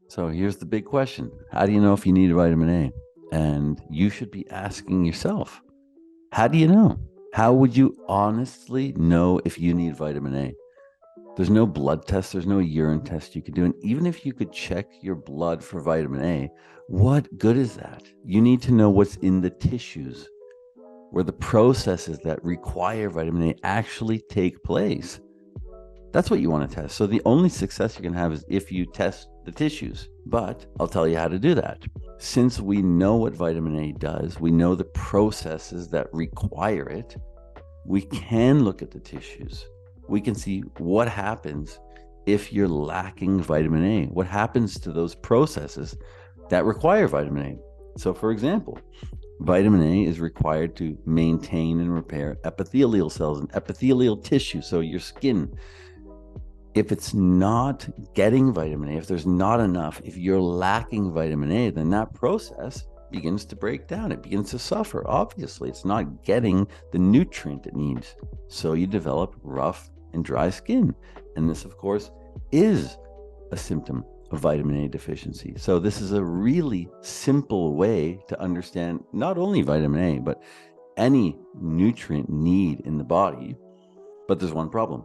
So here's the big question. How do you know if you need vitamin A? And you should be asking yourself, how do you know? How would you honestly know if you need vitamin A? There's no blood test, there's no urine test you could do. And even if you could check your blood for vitamin A, what good is that? You need to know what's in the tissues where the processes that require vitamin A actually take place. That's what you want to test. So the only success you can have is if you test the tissues. But I'll tell you how to do that. Since we know what vitamin A does, we know the processes that require it, we can look at the tissues. We can see what happens if you're lacking vitamin A. What happens to those processes that require vitamin A? So, for example, vitamin A is required to maintain and repair epithelial cells and epithelial tissue, so your skin. If it's not getting vitamin A, if there's not enough, if you're lacking vitamin A, then that process begins to break down. It begins to suffer. Obviously, it's not getting the nutrient it needs. So you develop rough and dry skin. And this, of course, is a symptom of vitamin A deficiency. So this is a really simple way to understand not only vitamin A, but any nutrient need in the body. But there's one problem.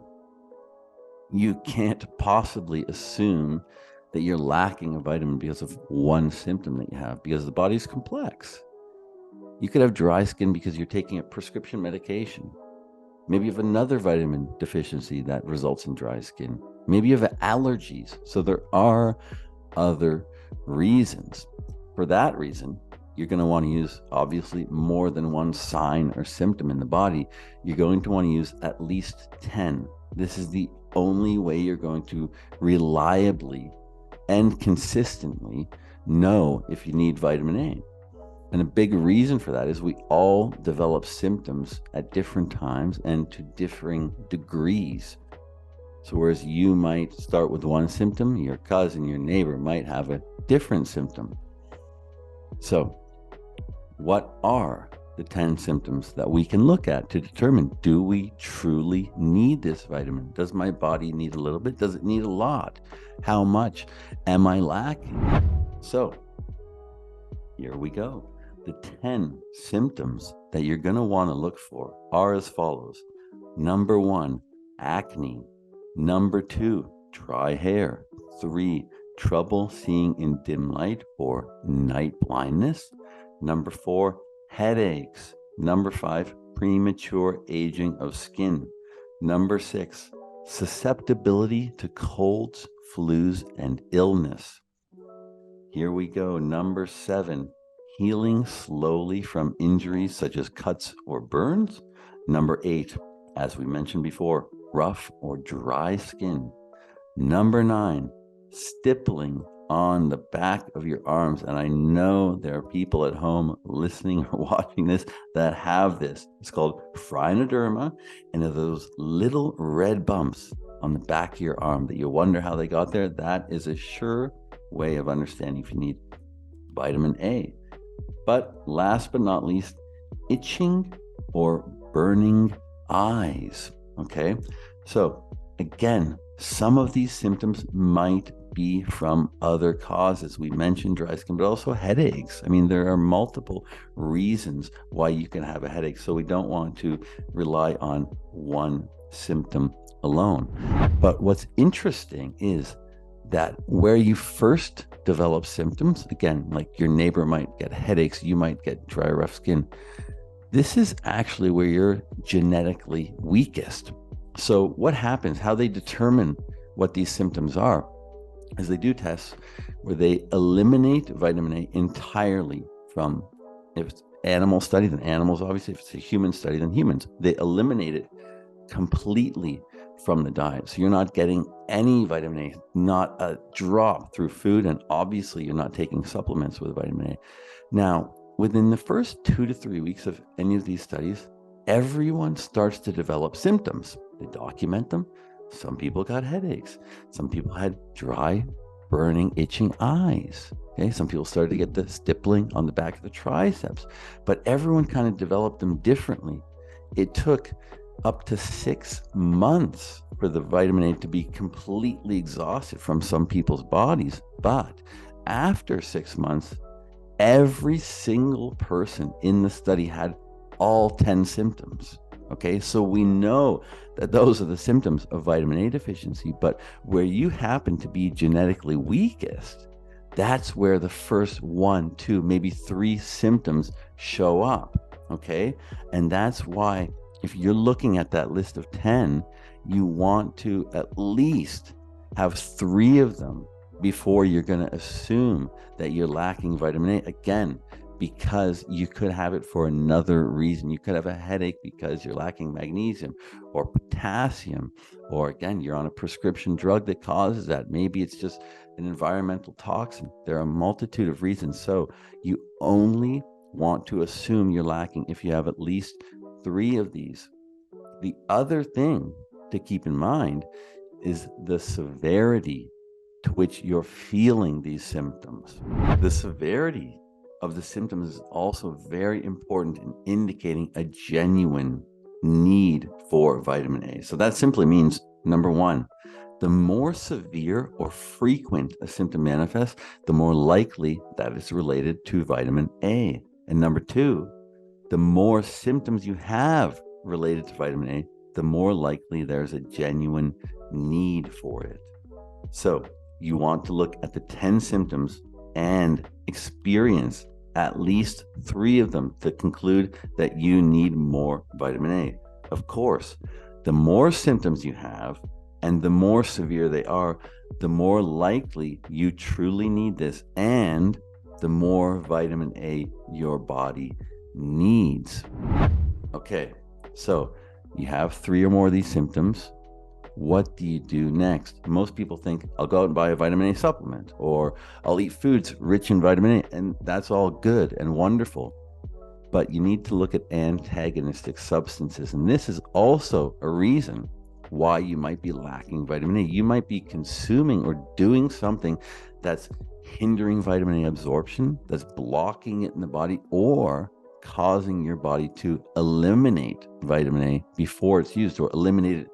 You can't possibly assume that you're lacking a vitamin because of one symptom that you have, because the body's complex. You could have dry skin because you're taking a prescription medication. Maybe you have another vitamin deficiency that results in dry skin. Maybe you have allergies. So there are other reasons. For that reason, you're going to want to use obviously more than one sign or symptom in the body. You're going to want to use at least 10. This is the only way you're going to reliably and consistently know if you need vitamin A. And a big reason for that is we all develop symptoms at different times and to differing degrees. So whereas you might start with one symptom, your cousin, your neighbor might have a different symptom. So what are the 10 symptoms that we can look at to determine, do we truly need this vitamin? Does my body need a little bit? Does it need a lot? How much am I lacking? So here we go. The 10 symptoms that you're going to want to look for are as follows. Number 1, acne. Number 2, dry hair. 3, trouble seeing in dim light or night blindness. Number 4, headaches. Number 5, premature aging of skin. Number 6, susceptibility to colds, flus, and illness. Here we go. Number 7, healing slowly from injuries such as cuts or burns. Number 8, as we mentioned before, rough or dry skin. Number 9, stippling on the back of your arms. And I know there are people at home listening or watching this that have this. It's called phrenoderma, and those little red bumps on the back of your arm that you wonder how they got there. That is a sure way of understanding if you need vitamin A. But last but not least, itching or burning eyes. Okay, so again, some of these symptoms might be from other causes. We mentioned dry skin, but also headaches. I mean, there are multiple reasons why you can have a headache. So we don't want to rely on one symptom alone. But what's interesting is that where you first develop symptoms, again, like your neighbor might get headaches, you might get dry, rough skin. This is actually where you're genetically weakest. So what happens, how they determine what these symptoms are, is they do tests where they eliminate vitamin A entirely from, if it's animal study, then animals, obviously. If it's a human study, then humans. They eliminate it completely from the diet. So you're not getting any vitamin A, not a drop through food, and obviously you're not taking supplements with vitamin A. Now, within the first 2 to 3 weeks of any of these studies, everyone starts to develop symptoms. They document them. Some people got headaches. Some people had dry, burning, itching eyes. Okay, some people started to get the stippling on the back of the triceps, but everyone kind of developed them differently. It took up to 6 months for the vitamin A to be completely exhausted from some people's bodies. But after 6 months, every single person in the study had all 10 symptoms. Okay, so we know that those are the symptoms of vitamin A deficiency, but where you happen to be genetically weakest, that's where the first 1, 2, maybe 3 symptoms show up. Okay, and that's why if you're looking at that list of 10, you want to at least have 3 of them before you're going to assume that you're lacking vitamin A. Again, because you could have it for another reason. You could have a headache because you're lacking magnesium or potassium, or again, you're on a prescription drug that causes that. Maybe it's just an environmental toxin. There are a multitude of reasons. So you only want to assume you're lacking if you have at least 3 of these. The other thing to keep in mind is the severity to which you're feeling these symptoms. The severity of the symptoms is also very important in indicating a genuine need for vitamin A. So that simply means, number 1, the more severe or frequent a symptom manifests, the more likely that it's related to vitamin A. And number 2, the more symptoms you have related to vitamin A, the more likely there's a genuine need for it. So you want to look at the 10 symptoms and experience at least 3 of them to conclude that you need more vitamin A. Of course, the more symptoms you have and the more severe they are, the more likely you truly need this and the more vitamin A your body needs. Okay, so you have 3 or more of these symptoms. What do you do next? Most people think, I'll go out and buy a vitamin A supplement, or I'll eat foods rich in vitamin A, and that's all good and wonderful. But you need to look at antagonistic substances. And this is also a reason why you might be lacking vitamin A. You might be consuming or doing something that's hindering vitamin A absorption, that's blocking it in the body, or causing your body to eliminate vitamin A before it's used, or eliminate it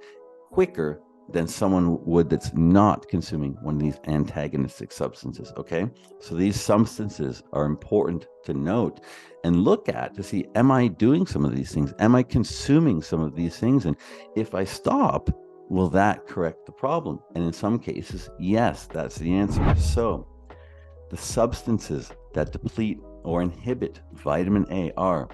quicker than someone would that's not consuming one of these antagonistic substances. Okay, so these substances are important to note and look at to see, am I doing some of these things? Am I consuming some of these things? And if I stop, will that correct the problem? And in some cases, yes, that's the answer. So the substances that deplete or inhibit vitamin A are,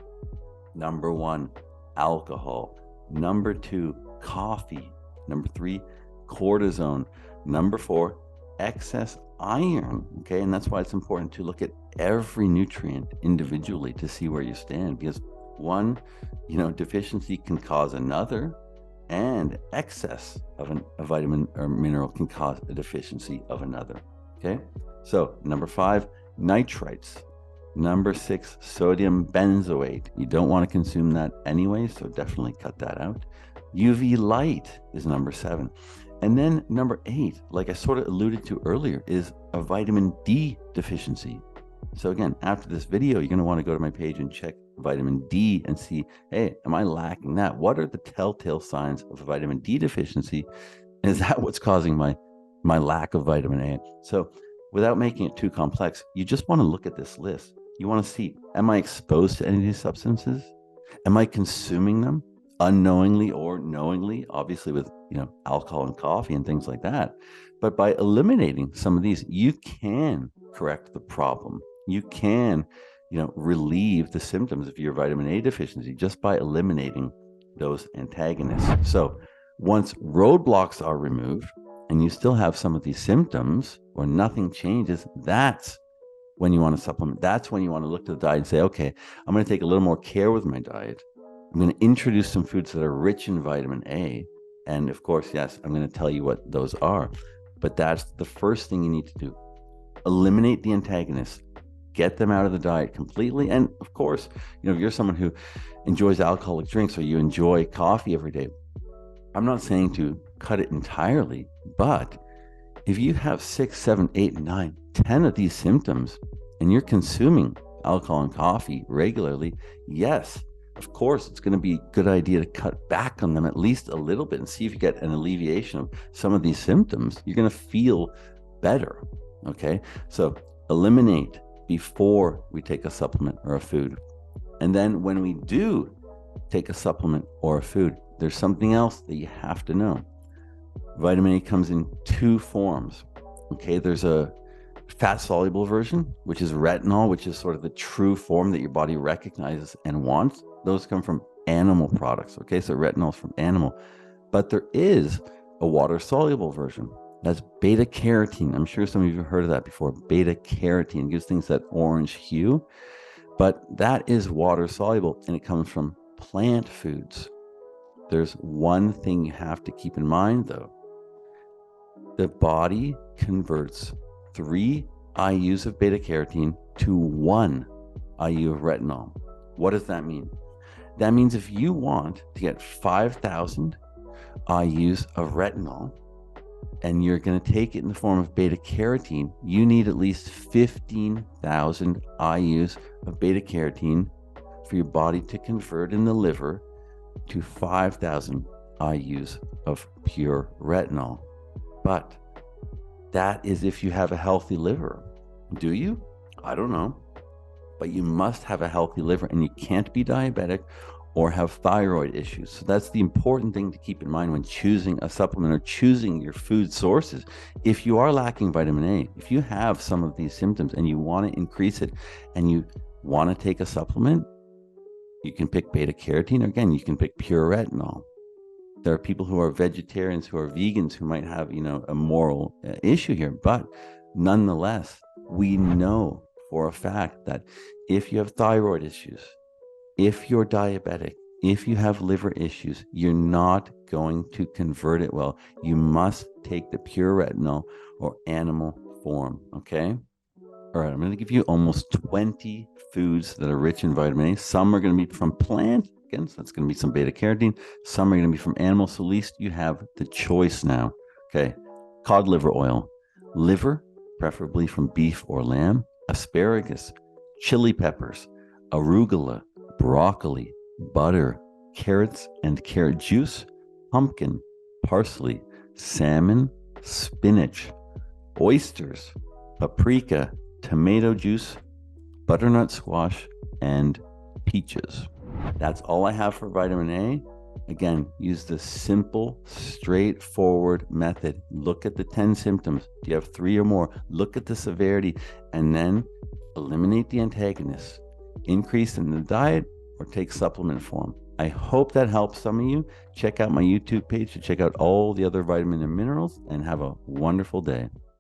number 1, alcohol; number 2, coffee; number 3, cortisone; number 4, excess iron. Okay, and that's why it's important to look at every nutrient individually to see where you stand, because one, deficiency can cause another, and excess of a vitamin or mineral can cause a deficiency of another. Okay, so number 5, nitrites; number 6, sodium benzoate. You don't want to consume that anyway, so definitely cut that out. UV light is number 7. And then number 8, like I sort of alluded to earlier, is a vitamin D deficiency. So again, after this video, you're going to want to go to my page and check vitamin D and see, hey, am I lacking that? What are the telltale signs of a vitamin D deficiency? Is that what's causing my lack of vitamin A? So without making it too complex, you just want to look at this list. You want to see, am I exposed to any of these substances? Am I consuming them unknowingly or knowingly, obviously with alcohol and coffee and things like that? But by eliminating some of these, you can correct the problem. You can relieve the symptoms of your vitamin A deficiency just by eliminating those antagonists. So once roadblocks are removed and you still have some of these symptoms or nothing changes, that's when you want to supplement. That's when you want to look to the diet and say, okay, I'm going to take a little more care with my diet. I'm going to introduce some foods that are rich in vitamin A. And of course, yes, I'm going to tell you what those are. But that's the first thing you need to do. Eliminate the antagonists. Get them out of the diet completely. And of course, if you're someone who enjoys alcoholic drinks or you enjoy coffee every day, I'm not saying to cut it entirely, but if you have 6, 7, 8, 9, 10 of these symptoms and you're consuming alcohol and coffee regularly, yes, of course, it's going to be a good idea to cut back on them at least a little bit and see if you get an alleviation of some of these symptoms. You're going to feel better. Okay. So eliminate before we take a supplement or a food. And then when we do take a supplement or a food, there's something else that you have to know. Vitamin A comes in two forms. Okay. There's a fat soluble version, which is retinol, which is sort of the true form that your body recognizes and wants. Those come from animal products. Okay, so retinol is from animal, but there is a water soluble version. That's beta carotene. I'm sure some of you have heard of that before. Beta carotene gives things that orange hue, but that is water soluble and it comes from plant foods. There's one thing you have to keep in mind though. The body converts 3 IUs of beta carotene to 1 IU of retinol. What does that mean? That means if you want to get 5,000 IUs of retinol and you're going to take it in the form of beta carotene, you need at least 15,000 IUs of beta carotene for your body to convert in the liver to 5,000 IUs of pure retinol. But that is if you have a healthy liver. Do you? I don't know. But you must have a healthy liver and you can't be diabetic or have thyroid issues. So that's the important thing to keep in mind when choosing a supplement or choosing your food sources. If you are lacking vitamin A, if you have some of these symptoms and you want to increase it and you want to take a supplement, you can pick beta carotene, or again, you can pick pure retinol. There are people who are vegetarians, who are vegans, who might have, a moral issue here. But nonetheless, we know for a fact that if you have thyroid issues, if you're diabetic, if you have liver issues, you're not going to convert it well. You must take the pure retinol or animal form. Okay. All right. I'm going to give you almost 20 foods that are rich in vitamin A. Some are going to be from plant. Again, so that's going to be some beta carotene. Some are going to be from animals. So at least you have the choice now. Okay. Cod liver oil, liver, preferably from beef or lamb, asparagus, chili peppers, arugula, broccoli, butter, carrots and carrot juice, pumpkin, parsley, salmon, spinach, oysters, paprika, tomato juice, butternut squash, and peaches. That's all I have for vitamin A. Again, use the simple, straightforward method. Look at the 10 symptoms. Do you have 3 or more? Look at the severity and then eliminate the antagonists. Increase in the diet or take supplement form. I hope that helps some of you. Check out my YouTube page to check out all the other vitamin and minerals and have a wonderful day.